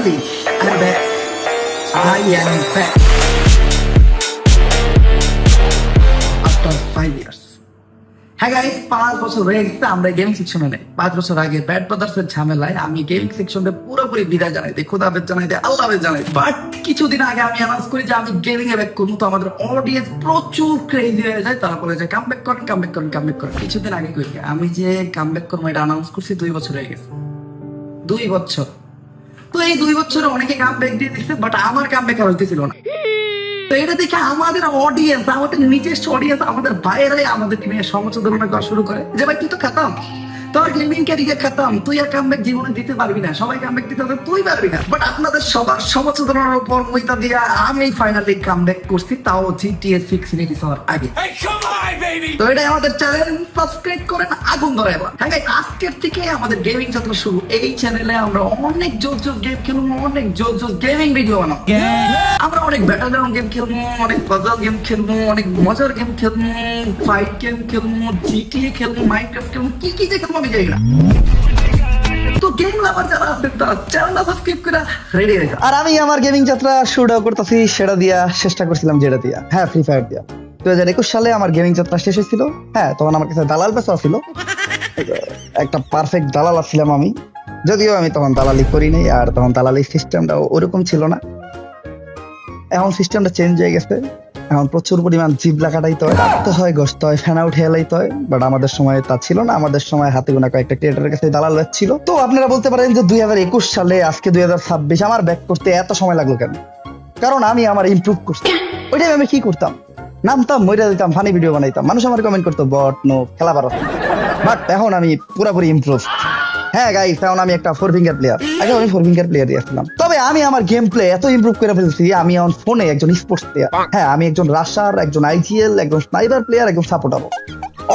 Finally, I'm back. I am back. After 5 years. হ্যাঁ guys, 5 বছর হয়ে গেছে আমরা গেমিং সেকশনে নেই। 5 বছর আগে ব্যাড ব্রাদার্সের ঝামেলায় আমি গেমিং সেকশনে পুরোপুরি বিদায় জানাই দিই, খোদা হাফেজ জানাই দিই, আল্লাহ হাফেজ জানাই দিই। বাট কিছুদিন আগে আমি অ্যানাউন্স করি যে আমি গেমিং এ ব্যাক করবো। তো আমাদের অডিয়েন্স প্রচুর ক্রেজি হয়ে যায়, তারা বলে যে কামব্যাক করেন, কামব্যাক করেন, কামব্যাক করেন। কিছুদিন আগে করি আমি যে কামব্যাক করবো এটা অ্যানাউন্স করছি 2 বছর হয়ে গেছে। 2 বছর। তো এই 2 বছরে অনেকে কামব্যাক দিয়ে দিচ্ছে, বাট আমার কামব্যাক আর হইতেছিল না। তো এটা দেখে আমাদের অডিয়েন্স, আমাদের নিজস্ব অডিয়েন্স, আমাদের বাইরে আমাদেরকে নিয়ে সমালোচনা করা শুরু করে যে ভাই তুই তো খাতাম, তোর গেমিং ক্যারিয়ার খাতাম, তুই আর কামব্যাক জীবনে দিতে পারবি না, সবাই কামব্যাক দিতে হবে, তুই পারবি না। বাট আপনাদের সবার সমালোচনার উপর মইতা দিয়া আমি ফাইনালি কামব্যাক করছি, তাও GTA 6 রিলিজ হওয়ার আগে। তো এটাই আমাদের চ্যানেল, সাবস্ক্রাইব করেন, আগুন ধরে এবার। হ্যাঁ গাইস, আজকের থেকে আমাদের গেমিং যাত্রা শুরু। এই চ্যানেলে আমরা অনেক জোর গেম খেলবো, অনেক জোর গেমিং ভিডিও বানাবো। আমরা অনেক ব্যাটল গ্রাউন্ড গেম খেলবো, অনেক পাজল গেম খেলবো, অনেক মজার গেম খেলবো, ফাইট গেম খেলবো, GTA খেলবো, মাইনক্রাফট খেলবো, কি কি যে খেলবো আমি জানি না। তো গেম লাভার যারা আছেন তারা চ্যানেলটা সাবস্ক্রাইব করে রেডি হয়ে যান। আর আমি আমার গেমিং যাত্রা শুরু করতেছি সেটা দিয়া, চেষ্টা করছিলাম যেটা দিয়া, হ্যাঁ, ফ্রি ফায়ার দিয়া। 2021 সালে আমার গেমিং যাত্রা শেষ হয়েছিল। হ্যাঁ, তখন আমার কাছে দালাল পেশা ছিল, একটা পারফেক্ট দালাল ছিলাম আমি। যদিও আমি তখন দালালি করি নাই, আর তখন দালালি সিস্টেমটা ওরকম ছিল না। এখন সিস্টেমটা চেঞ্জ হয়ে গেছে। এখন প্রচুর পরিমাণ জিবলা কাটাইতে হয়, কাটতে হয়, গসতে হয়, ফ্যান আউট হেলাইতে হয়। বাট আমাদের সময় তা ছিল না। আমাদের সময় হাতে গোনা কয়েকটা ক্রিয়েটরের কাছে দালাল ছিল। তো আপনারা বলতে পারেন যে 2021 সালে আজকে 2026 আমার ব্যাক করতে এত সময় লাগলো কেন? কারণ আমি আমার ইমপ্রুভ করছি। ওইটাই আমি কি করতাম, নামতাম, মইরা দিতাম, ফানি ভিডিও বানাইতাম, মানুষ আমার কমেন্ট করতো বট নো খেলা পারো। বাট এখন আমি পুরোপুরি ইমপ্রুভ। হ্যাঁ গাইস, এখন আমি একটা 4 ফিঙ্গার প্লেয়ার। আগে আমি 4 ফিঙ্গার প্লেয়ারই আসলাম। তবে আমি আমার গেম প্লে এত ইমপ্রুভ করে ফেলছি, আমি এখন ফোনে একজন স্পোর্টস প্লেয়ার। হ্যাঁ, আমি একজন রাশার, একজন IGL, একজন স্নাইপার প্লেয়ার, একজন সাপোর্টার,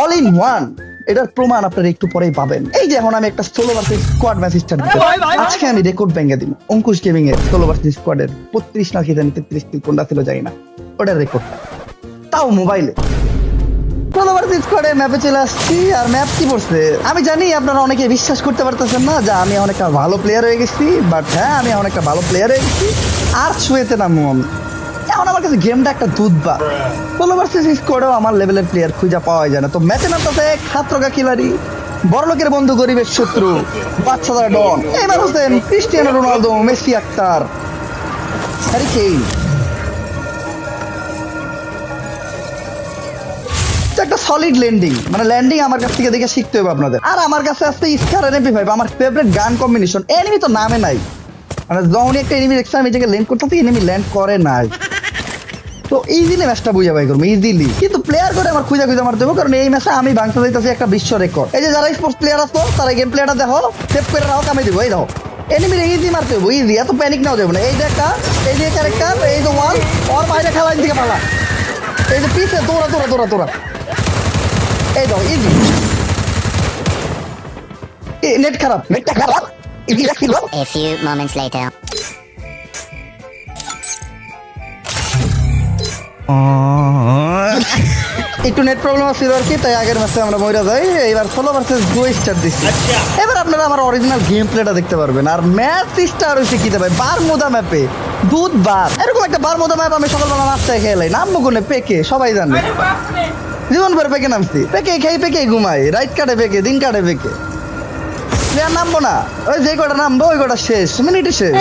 অল ইন ওয়ান। এটার প্রমাণ আপনারা একটু পরেই পাবেন। এই যে এখন আমি একটা solo versus squad match start দিতে, আজকে আমি রেকর্ড ভেঙে দিব। অঙ্কুশ গেমিং এর সোলো ভার্সেস স্কোয়াডের 32 না কি জানি 33 কিল কোনটা ছিল জানি না, ওটার রেকর্ড, তাও মোবাইলে। ম্যাপে চলে আসছি। আর ম্যাপ কি পড়ছে আমি জানি আপনারা অনেকে বিশ্বাস করতে পারতেছেন না যে আমি অনেক ভালো প্লেয়ার হয়ে গেছি। বাট হ্যাঁ, আমি অনেক ভালো প্লেয়ার হয়ে গেছি। আর ছুঁয়েতে নামবো আমি। এখন আমার কাছে গেমটা একটা দুধ বা স্কোয়াডেও আমার লেভেলের প্লেয়ার খুঁজে পাওয়া যায় না। তো ম্যাচে নামতেছে খাত্রগা খিলাড়ি, বড় লোকের বন্ধু, গরিবের শত্রু, বাচ্চাদার ডন। এবার Hossain, Cristiano Ronaldo, Messi, Akhtar, Harry Kane. একটা সলিড ল্যান্ডিং, মানে ল্যান্ডিং আমার কাছ থেকে দেখে শিখতে হবে আপনাদের। আর আমার কাছে আছে স্কার MP5, আমার ফেভারিট গান কম্বিনেশন। এনিমি তো নামে নাই, মানে যখনই একটা এনিমি দেখছি আমি এটাকে ল্যান্ড করতেছি, এনিমি ল্যান্ড করে নাই। তো ইজিলি ম্যাচটা বুঝা বাই করবো ইজিলি। কিন্তু প্লেয়ার করে আমার খুঁজা মারতে হবে, কারণ এই ম্যাচে আমি ভাঙতে যাইতেছি একটা বিশ্ব রেকর্ড। এই যে যারা স্পোর্টস প্লেয়ার আসতো তারা গেম প্লেয়ারটা দেখো, সেভ করে রাখো, কামে দিব। এই দেখো এনিমির ইজি মারতে হবে, ইজি, এত প্যানিক নাও যাবে না। এই যে একটা, এই যে ক্যারেক্টার, এই যে ওয়াল, ওর বাইরে খেলার দিকে পালা, এই যে পিছে দৌড়া দৌড়া দৌড়া দৌড়া, এই দাও ইজি। নেট খারাপ, নেটটা খারাপ। A few moments later. একটু নেট প্রবলেম ছিল আর কি, তাই আগের ম্যাচে আমরা মইরা যাই। এবার সোলো ভার্সেস ডুও স্টার দিচ্ছি। এবার আপনারা আমার অরিজিনাল গেম প্লেটা দেখতে পারবেন। আর ম্যাচ স্টার হয়েছে কি ভাই, বারমুদা ম্যাপে দুধ বার, এরকম একটা বারমুদা ম্যাপ আমি সকালবেলা নাস্তায় খেলাই। নামবো কোনে? পেকে, সবাই জানে, জীবন ভর পেকে নামছি। পেকে খাই, পেকে ঘুমাই, রাইট কাটে পেকে, দিন কাটে পেকে। প্লেয়ার নামবো না, ওই যে কটা নামবো ওই কটা শেষ, মিনিটে শেষ।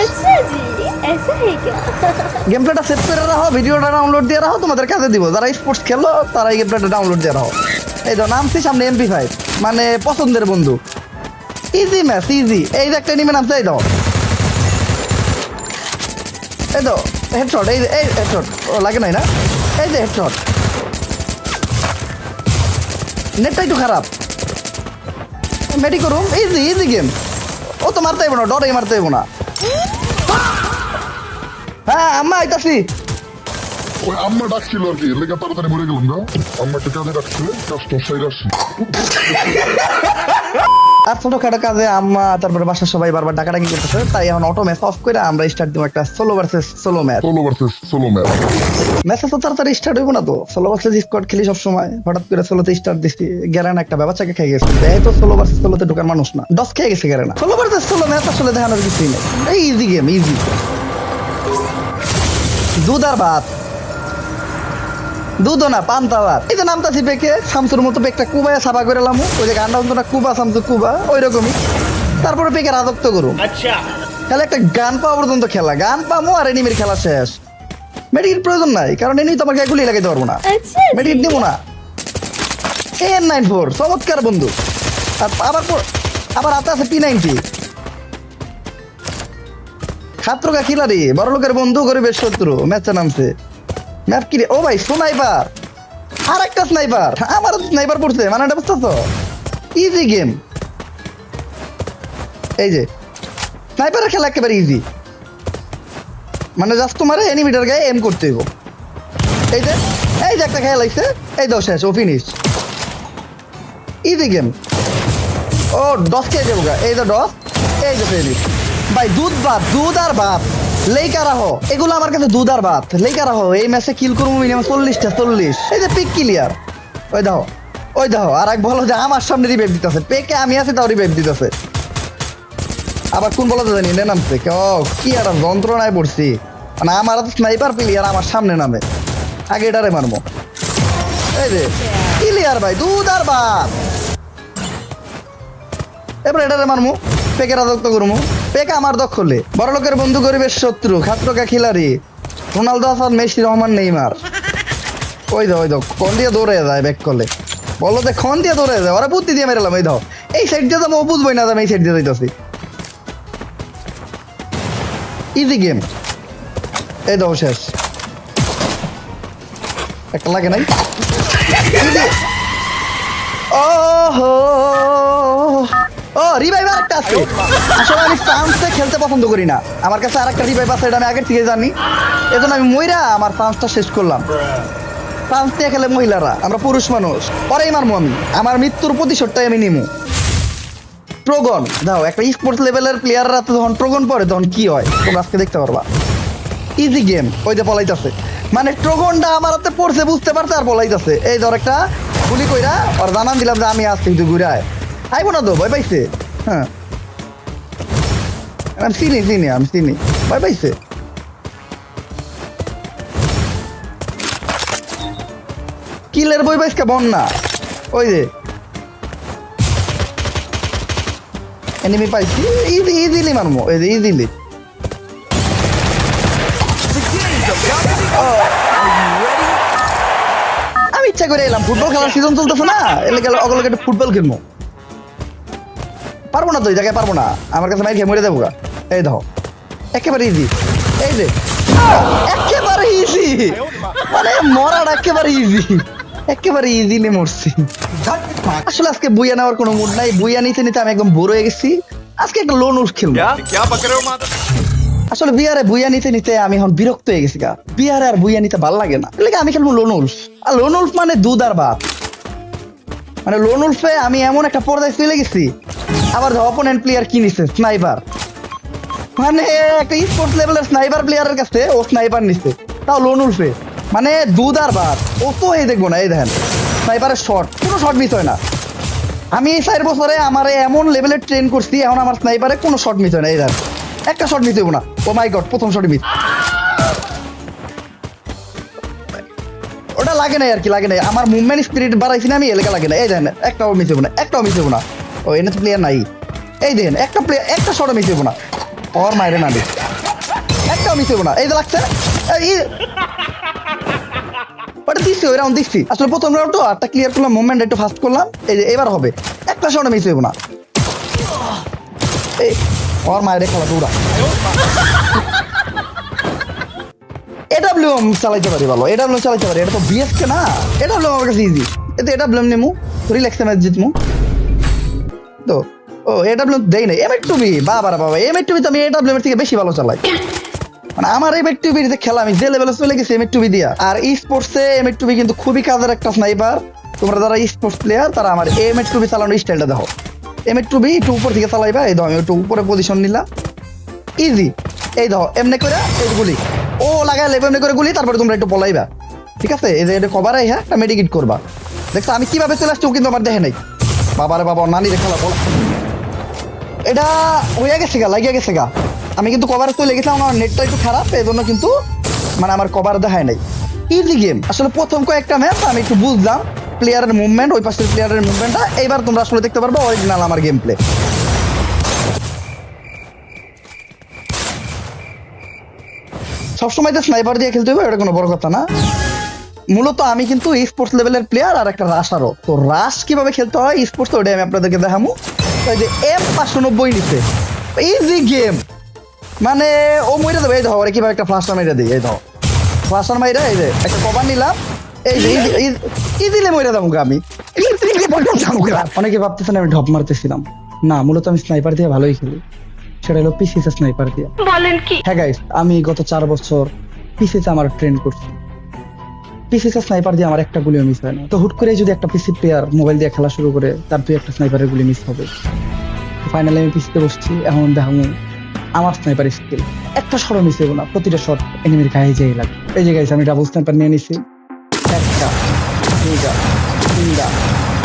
গেম প্লেটা সেভ করে রাখো, ভিডিওটা ডাউনলোড দিয়ে রাখো, তোমাদের কাছে দিব। যারা স্পোর্টস খেলো তারা এই গেম প্লেটা ডাউনলোড দিয়ে রাখো। এই তো নামছি, সামনে MP5, মানে পছন্দের বন্ধু। Easy match, easy. এই যে একটা এনিমি নামছে, এই দাও, এই তো হেডশট, এই হেডশট, ও লাগে নাই না, এই যে হেডশট। নেটটা একটু খারাপ, মেডি করুন, ইজি ইজি গেম। ও তো মারতে হইব না, ডরে মারতে হইব না। হ্যাঁ আম্মা আইতাছি। ওই আম্মা ডাকছিল আর কি, লেগে তাড়াতাড়ি মরে গেলাম না। আম্মাকে কাজে ডাকছে, কাজটা সাইড আসছি। আর ছোটখাটো কাজে আম্মা তারপরে বাসার সবাই বারবার ডাকাডাকি করতেছে, তাই এখন অটো ম্যাচ অফ করে আমরা স্টার্ট দিব একটা solo versus solo match. Solo versus solo match. ম্যাচে তো তাড়াতাড়ি স্টার্ট হইব না, তো সোলো ভার্সেস স্কোয়াড খেলি সবসময়, হঠাৎ করে সোলোতে স্টার্ট দিচ্ছি, গ্যারেনা একটা ব্যবচাকে খেয়ে গেছে। এই তো সোলো ভার্সেস সোলোতে ঢোকার মানুষ না, ডস খেয়ে গেছে Garena. Solo versus solo match আসলে দেখানোর কিছুই নেই, এই ইজি গেম, ইজি দুধ আর ভাত, দুধও না পান্তা ভাত। এই যে নামতাছি পেকে শামসুর মতো পেকটা কুবায় সাফা করে লামু, ওই যে গানটা হতো না কুবা শামসু কুবা, ওই রকমই। তারপরে পেকে রাজত্ব করুম, খেলা একটা গান পাওয়া পর্যন্ত খেলা, গান পামো আর এনিমির খেলা শেষ। মেডিকেট প্রয়োজন নাই, কারণ এনি তো আমার গায়ে গুলি লাগাইতে পারবো না, মেডিকেট দিব না। AN94 চমৎকার বন্ধু। আর আবার হাতে আছে P90 খাত্রকা খিলাড়ি, বড় লোকের বন্ধু গরিবের শত্রু। ম্যাচে নামছে, ম্যাপ কি রে? ও ভাই স্নাইপার, আর একটা স্নাইপার, আমার স্নাইপার পড়ছে, মানে এটা বুঝতেছো? ইজি গেম, এই যে স্নাইপারের খেলা একেবারে ইজি, মানে জাস্ট তোমার এনিমিটার গায়ে এম করতে হইব। এই যে একটা খেলা লাগছে, এই দাও শেষ, ও ফিনিশ, ইজি গেম। ও ডস খেয়ে যাবো গা, এই যে ডস, এই যে ফিনিশ। ভাই দুধ ভাত, দুধ আর ভাত, লেইকা রাখো, এগুলো আমার কাছে দুধ আর ভাত, লেইকা রাখো। এই ম্যাচে কিল করবো মিনিমাম 40টা, 40। এই যে পিক ক্লিয়ার, ওই দাও, ওই দাও। আর এক বলো যে আমার সামনে রিভাইভ দিতেছে, পেকে আমি আছি তাও রিভাইভ দিতেছে। আবার কোন বলা জানি নে নামছে, কি আর যন্ত্রণায় পড়ছি, মানে আমার তো স্নাইপার প্লেয়ার আমার সামনে নামে, আগে এটারে মারবো। এই যে ক্লিয়ার ভাই, দুধ আর ভাত। এবার এটারে মারমু, পেকে রাজত্ব করমু। পেকে আমার দখলে, বড় লোকের বন্ধু গরিবের শত্রু, খাত্রকা খিলাড়ি, Ronaldo Hasan, Messi, Rahman, Neymar. ওই দাও কোন দিয়ে দৌড়ে যায় ব্যাক করলে, বলো যে খন দিয়ে দৌড়ে যায়, ওরা বুদ্ধি দিয়ে মেরেলাম। এই দাও, এই সাইড দিয়ে যাবো, বুঝবোই না যাবো, এই সাইড দিয়ে যাইতেছি। ইজি গেম, এই দাও শেষ, একটা লাগে নাই। ও রিভাইভ আরেকটা আছে। আসলে আমি ফ্রান্সে খেলতে পছন্দ করি না, আমার কাছে আরেকটা রিভাইভ আছে, এটা আমি আগের থেকে জানি, এজন্য আমি মইরা আমার ফ্রান্সটা শেষ করলাম। ফ্রান্স দিয়ে খেলে মহিলারা, আমরা পুরুষ মানুষ, পরেই মারমু আমি, আমার মৃত্যুর প্রতিশোধটাই আমি নিমু। ট্রোগন দাও, একটা স্পোর্টস লেভেলের প্লেয়াররা তো যখন ট্রোগন পরে তখন কি হয় তোমরা আজকে দেখতে পারবা। ইজি গেম, ওই যে পলাইতেছে, মানে ট্রোগনটা আমার হাতে পড়ছে বুঝতে পারছে আর পলাইতেছে। এই ধর একটা গুলি কইরা আর জানান দিলাম যে আমি আসছি, কিন্তু ঘুরে আইবো না তো, ভয় পাইছে। হ্যাঁ আমি চিনি ভয় পাইছে। কিলের বই পাইছে বন্যা, ওই যে এনিমি পাইছি, ইজিলি মারমো, এই যে ইজিলি। আমি ইচ্ছা করে এলাম, ফুটবল খেলার সিজন চলতেছে না, এলে গেল অগলকে একটু ফুটবল খেলবো। পারবো না তো, এই জায়গায় পারবো না, আমার কাছে মাইর খেয়ে মরে যাবো গা। এই দেখো একেবারে ইজি, এই যে একেবারে ইজি, মানে মরার একেবারে ইজি, একেবারে ইজিলি মরছি। আসলে আজকে বুইয়া নেওয়ার কোনো মুড নাই, বুইয়া নিতে আমি একদম বোর হয়ে গেছি। আজকে একটা লোন উল্ফ খেলবো। আসলে বিয়ারে বুইয়া নিতে আমি এখন বিরক্ত হয়ে গেছি গা, বিয়ারে আর বুইয়া নিতে ভালো লাগে না, এলাকা আমি খেলবো লোন উল্ফ। আর লোন উল্ফ মানে দুধ আর ভাত, মানে লোন উল্ফে আমি এমন একটা পর্যায়ে চলে গেছি। আবার অপোনেন্ট প্লেয়ার কি নিচ্ছে স্নাইপার, মানে একটা স্পোর্টস লেভেলের স্নাইপার প্লেয়ারের কাছে ও স্নাইপার নিচ্ছে, তাও লোন উল্ফে, মানে দুধ আর ভাত। ও তো এই দেখবো না, এই দেখেন স্নাইপারের শট, কোনো শট মিস হয় না। আমি এই 4 বছরে আমার এমন লেভেলে ট্রেন করছি, এখন আমার স্নাইপারে কোনো শট মিস হয় না। এই দেখেন একটা শট মিস হইব না, ও মাই গড প্রথম শট মিস। ওটা লাগে নাই আর কি, লাগে নাই, আমার মুভমেন্ট স্পিরিট বাড়াইছি না আমি, এলাকা লাগে না। এই দেখেন একটাও মিস হইব না, একটাও মিস হইব না। ও এনে তো প্লেয়ার নাই, এই দেখেন একটা প্লেয়ার, একটা শটও মিস হইব না, ওর মাইরে না একটাও মিস হইব না। এই যে লাগছে, ওটা দিচ্ছি, ওই রাউন্ড দিচ্ছি। আসলে প্রথম রাউন্ড আটটা ক্লিয়ার করলাম, মুভমেন্ট একটু ফাস্ট করলাম, এই যে এবার হবে, একটা শটও মিস হইব না। এই ওর মায়ের খেলা পুরা এডাব্লিউএম চালাইতে পারি, ভালো এডাব্লিউএম চালাইতে পারি, এটা তো বিএসকে না, এডাব্লিউএম আমার কাছে ইজি। এতে এডাব্লিউএম নেমু, রিল্যাক্সে ম্যাচ জিতমু তো। ও এডাব্লিউএম দেই নাই, এমএ2বি বাবা এমএ2বি তো আমি এডাব্লিউএম এর থেকে বেশি ভালো চালাই, মানে আমার এমএ2বি তে খেলা আমি যে লেভেলে চলে গেছি এমএ2বি দিয়া। আর ই স্পোর্টসে এমএ2বি কিন্তু খুবই কাজের একটা স্নাইপার। তোমরা যারা ই স্পোর্টস প্লেয়ার তারা আমার এমএ2বি চালানোর স্টাইলটা দেখো, M2B একটু উপর থেকে চালাইবা, এই দাও আমি একটু উপরে পজিশন নিলাম, ইজি। এই দাও এমনি করে এই গুলি ও লাগাই লেবে এমনি করে গুলি, তারপরে তোমরা একটু পলাইবা, ঠিক আছে? এই যে এটা কভারাই, হ্যাঁ একটা মেডিকেট করবা। দেখছো আমি কিভাবে চলে আসছি, ও কিন্তু আমার দেখে নাই। বাবারে বাবা, নানি রে খেলা বলা, এটা হয়ে গেছে গা, লাগিয়ে গেছে গা। আমি কিন্তু কভারে চলে গেছিলাম, আমার নেটটা একটু খারাপ, এই জন্য কিন্তু মানে আমার কভার দেখায় নাই। ইজি গেম আসলে। প্রথম কয়েকটা ম্যাচ আমি একটু বুঝলাম প্লেয়ারের মুভমেন্ট, ওই পাশের প্লেয়ারের মুভমেন্টটা। এইবার তোমরা আসলে দেখতে পারবে অরিজিনাল আমার গেম প্লে। সবসময় তো স্নাইপার দিয়ে খেলতে হবে এটা কোনো বড় কথা না। মূলত আমি কিন্তু স্পোর্টস লেভেলের প্লেয়ার আর একটা রাশারও। তো রাশ কিভাবে খেলতে হয় স্পোর্টস, ওটাই আমি আপনাদেরকে দেখাবো। ওই যে M590 নিচে ইজি গেম, মানে ও মইরা দেবে। এই দেখো ওরে কিভাবে একটা ফ্লাশার মাইরা দিই, এই দেখো ফ্লাশার মাইরা, এই যে একটা কভার নিলাম, এই যে ইজিলি মইরা যাবো আমি। অনেকে ভাবতেছেন আমি ঢপ মারতেছিলাম, না মূলত আমি স্নাইপার দিয়ে ভালোই খেলি, সেটা হলো পিসিতে স্নাইপার দিয়ে। বলেন কি? হ্যাঁ গাইস, আমি গত 4 বছর পিসিতে আমার ট্রেন করছি। পিসিতে স্নাইপার দিয়ে আমার একটা গুলিও মিস হয় না। তো হুট করে যদি একটা পিসি প্লেয়ার মোবাইল দিয়ে খেলা শুরু করে, তার 2-1টা স্নাইপারের গুলি মিস হবে। ফাইনালি আমি পিসিতে বসছি, এখন দেখাবো আমার স্নাইপার স্কিল। একটা শট মিস হইব না, প্রতিটা শট এনিমির গায়ে যেই লাগে। এই যে গাইস, আমি ডাবল স্নাইপার নিয়ে নিছি। 1টা 2টা 3টা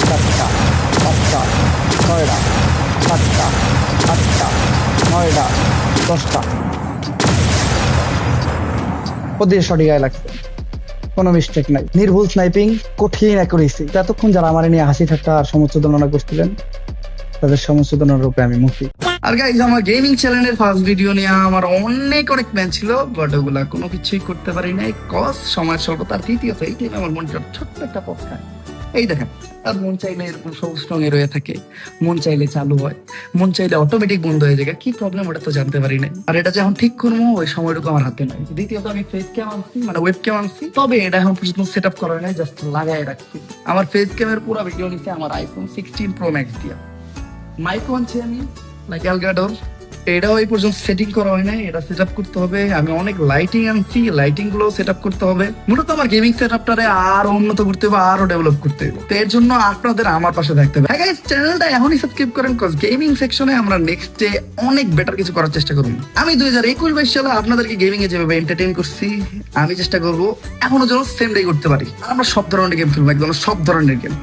4টা 5টা 6টা 7টা 8টা 9টা 10টা, প্রতিটা শটই গায়ে লাগছে, কোনো মিস্টেক নাই। নির্ভুল স্নাইপিং, কঠিন অ্যাকুরেসি। এতক্ষণ যারা আমার নিয়ে হাসি ঠাট্টা আর সমুচ্চদনা করছিলেন, তাদের সমুচ্চদনার রূপে আমি মুক্তি। আর গাইজ, আমার গেমিং চ্যানেলের ফার্স্ট ভিডিও নিয়ে আমার অনেক প্ল্যান ছিল, বাট ওগুলা কোনো কিছুই করতে পারি নাই, কজ সময় স্বল্পতা। আর দ্বিতীয়ত এই টাইমে আমার মনটা ছোট্ট একটা পথ। এই দেখেন, আর মন চাইলে এরকম সবুজ রঙের হয়ে থাকে, মন চাইলে চালু হয়, মন চাইলে অটোমেটিক বন্ধ হয়ে যায়। কি প্রবলেম ওটা তো জানতে পারি নাই। আর এটা যখন ঠিক করবো ওই সময়টুকু আমার হাতে নাই। দ্বিতীয়ত আমি ফেস ক্যাম আনছি, মানে ওয়েব ক্যাম আনছি, তবে এটা এখন পর্যন্ত সেট আপ করা নাই, জাস্ট লাগাই রাখছি। আমার ফেস ক্যামের পুরো ভিডিও নিচ্ছে আমার iPhone 16 Pro Max দিয়া। মাইক্রো আনছি আমি, লাইক এলগাডোর, এটাও এই পর্যন্ত সেটিং করা হয় নাই, এটা সেট আপ করতে হবে। আমি অনেক লাইটিং আনছি, লাইটিং গুলো সেট আপ করতে হবে। মূলত আমার গেমিং সেট আপটারে আরো উন্নত করতে হবে, আরো ডেভেলপ করতে হবে। তো এর জন্য আপনাদের আমার পাশে থাকতে হবে। হ্যাঁ গাইস, চ্যানেলটা এখনই সাবস্ক্রাইব করেন, কজ গেমিং সেকশনে আমরা নেক্সট ডে অনেক বেটার কিছু করার চেষ্টা করব। আমি 2021-22 সালে আপনাদেরকে গেমিং এ যেভাবে এন্টারটেইন করছি, আমি চেষ্টা করব এখনো যেন সেম ডে করতে পারি। আর আমরা সব ধরনের গেম খেলবো, একদম সব ধরনের গেম।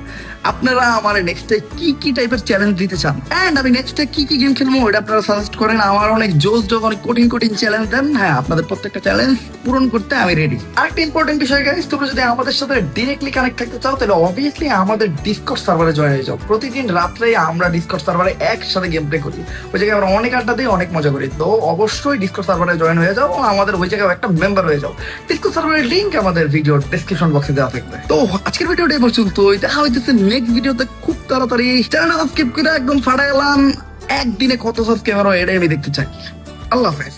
আপনারা আমার নেক্সট ডে কি কি টাইপের চ্যালেঞ্জ দিতে চান, এন্ড আমি নেক্সট ডে কি কি গেম খেলবো এটা আপনারা সাজেস্ট করেন। আমার অনেক জোস অনেক কঠিন চ্যালেঞ্জ দেন। হ্যাঁ, আপনাদের প্রত্যেকটা চ্যালেঞ্জ পূরণ করতে আমি রেডি। আরেকটা ইম্পর্টেন্ট বিষয় গাইস, তোমরা যদি আমাদের সাথে ডিরেক্টলি কানেক্ট থাকতে চাও, তাহলে অবভিয়াসলি আমাদের ডিসকর্ড সার্ভারে জয়েন হয়ে যাও। প্রতিদিন রাত্রে আমরা ডিসকর্ড সার্ভারে একসাথে গেম প্লে করি, ওই জায়গায় আমরা অনেক আড্ডা দিই, অনেক মজা করি। তো অবশ্যই ডিসকর্ড সার্ভারে জয়েন হয়ে যাও, আমাদের ওই জায়গায় একটা মেম্বার হয়ে যাও। ডিসকর্ড সার্ভারের লিংক আমাদের ভিডিওর ডেসক্রিপশন বক্সে দেওয়া থাকবে। তো আজকের ভিডিওটা এই পর্যন্তই, দেখা হইতেছে নেক্সট ভিডিওতে খুব তাড়াতাড়ি। চ্যানেলটা সাবস্ক্রাইব করে একদম ফাটাইলাম। একদিনে কত সাবস্ক্রাইবার হয় এটাই আমি দেখতে চাই। আল্লাহ হাফেজ।